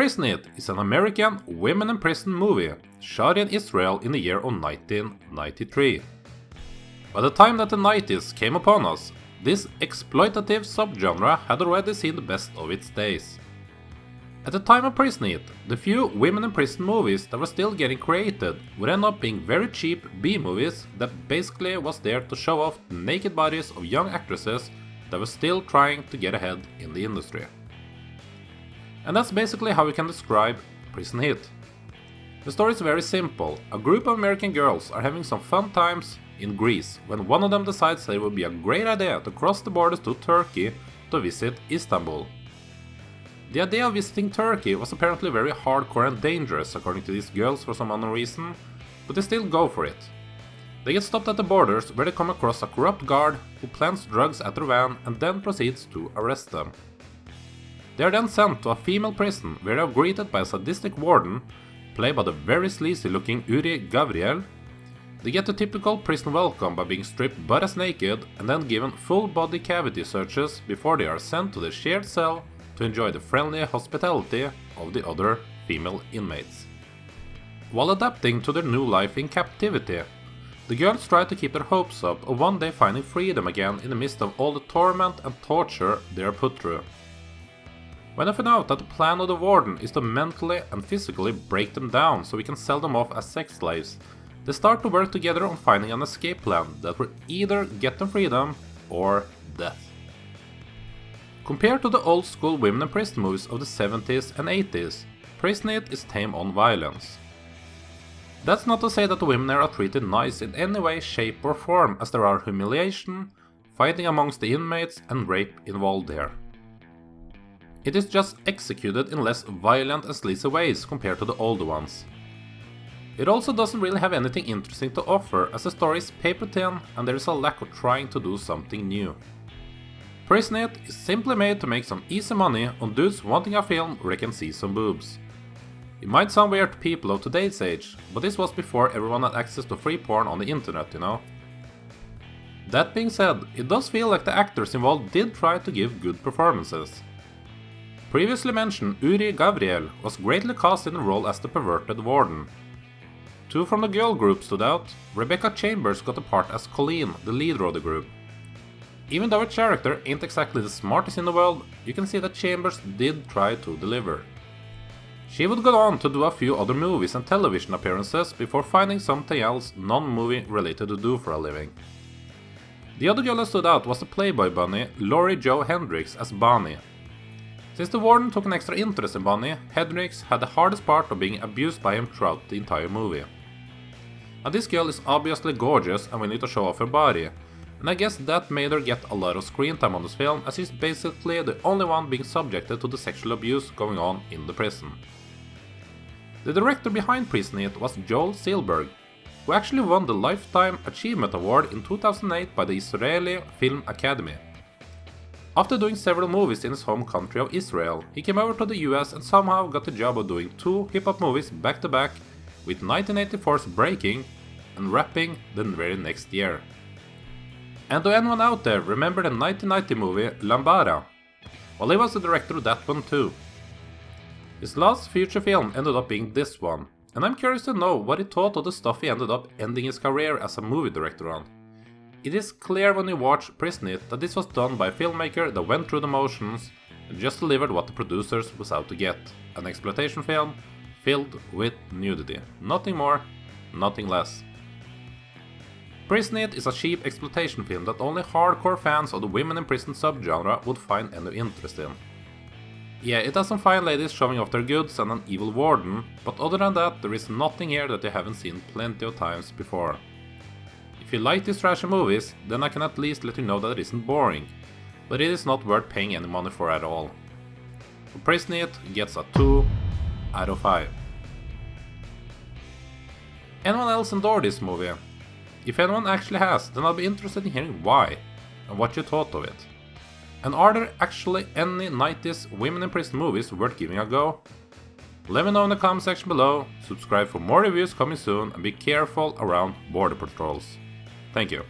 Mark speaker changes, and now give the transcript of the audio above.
Speaker 1: Prison It is an American women in prison movie shot in Israel in the year of 1993. By the time that the 90s came upon us, this exploitative subgenre had already seen the best of its days. At the time of Prison It, the few women in prison movies that were still getting created would end up being very cheap B-movies that basically was there to show off the naked bodies of young actresses that were still trying to get ahead in the industry. And that's basically how we can describe Prison Hit. The story is very simple. A group of American girls are having some fun times in Greece when one of them decides that it would be a great idea to cross the borders to Turkey to visit Istanbul. The idea of visiting Turkey was apparently very hardcore and dangerous according to these girls for some unknown reason, but they still go for it. They get stopped at the borders where they come across a corrupt guard who plants drugs at their van and then proceeds to arrest them. They are then sent to a female prison where they are greeted by a sadistic warden, played by the very sleazy looking Uri Gavriel. They get the typical prison welcome by being stripped butt as naked and then given full body cavity searches before they are sent to their shared cell to enjoy the friendly hospitality of the other female inmates. While adapting to their new life in captivity, the girls try to keep their hopes up of one day finding freedom again in the midst of all the torment and torture they are put through. When they find out that the plan of the warden is to mentally and physically break them down so we can sell them off as sex slaves, they start to work together on finding an escape plan that will either get them freedom or death. Compared to the old school women in prison movies of the 70s and 80s, Prison It is tame on violence. That's not to say that the women here are treated nice in any way, shape or form, as there are humiliation, fighting amongst the inmates and rape involved here. It is just executed in less violent and sleazy ways compared to the older ones. It also doesn't really have anything interesting to offer as the story is paper thin and there is a lack of trying to do something new. Prison It is simply made to make some easy money on dudes wanting a film where they can see some boobs. It might sound weird to people of today's age, but this was before everyone had access to free porn on the internet, you know. That being said, it does feel like the actors involved did try to give good performances. Previously mentioned Uri Gavriel was greatly cast in the role as the perverted warden. Two from the girl group stood out. Rebecca Chambers got the part as Colleen, the leader of the group. Even though her character ain't exactly the smartest in the world, you can see that Chambers did try to deliver. She would go on to do a few other movies and television appearances before finding something else non-movie related to do for a living. The other girl that stood out was the Playboy bunny Laurie Jo Hendrix as Bonnie. Since the warden took an extra interest in Bonnie, Hendrix had the hardest part of being abused by him throughout the entire movie. Now this girl is obviously gorgeous and willing to show off her body, and I guess that made her get a lot of screen time on this film as she's basically the only one being subjected to the sexual abuse going on in the prison. The director behind Prison It was Joel Silberg, who actually won the Lifetime Achievement Award in 2008 by the Israeli Film Academy. After doing several movies in his home country of Israel, he came over to the US and somehow got the job of doing two hip-hop movies back to back, with 1984's Breaking and Rapping the very next year. And to anyone out there remember the 1990 movie Lambada? Well, he was the director of that one too. His last feature film ended up being this one, and I'm curious to know what he thought of the stuff he ended up ending his career as a movie director on. It is clear when you watch Prison It that this was done by a filmmaker that went through the motions and just delivered what the producers was out to get, an exploitation film filled with nudity. Nothing more, nothing less. Prison It is a cheap exploitation film that only hardcore fans of the women in prison subgenre would find any interest in. Yeah, it has some fine ladies showing off their goods and an evil warden, but other than that there is nothing here that you haven't seen plenty of times before. If you like these trashy movies, then I can at least let you know that it isn't boring, but it is not worth paying any money for at all. For Prison It gets a 2 out of 5. Anyone else enjoy this movie? If anyone actually has, then I'll be interested in hearing why, and what you thought of it. And are there actually any 90s women in prison movies worth giving a go? Let me know in the comment section below, subscribe for more reviews coming soon, and be careful around border patrols. Thank you.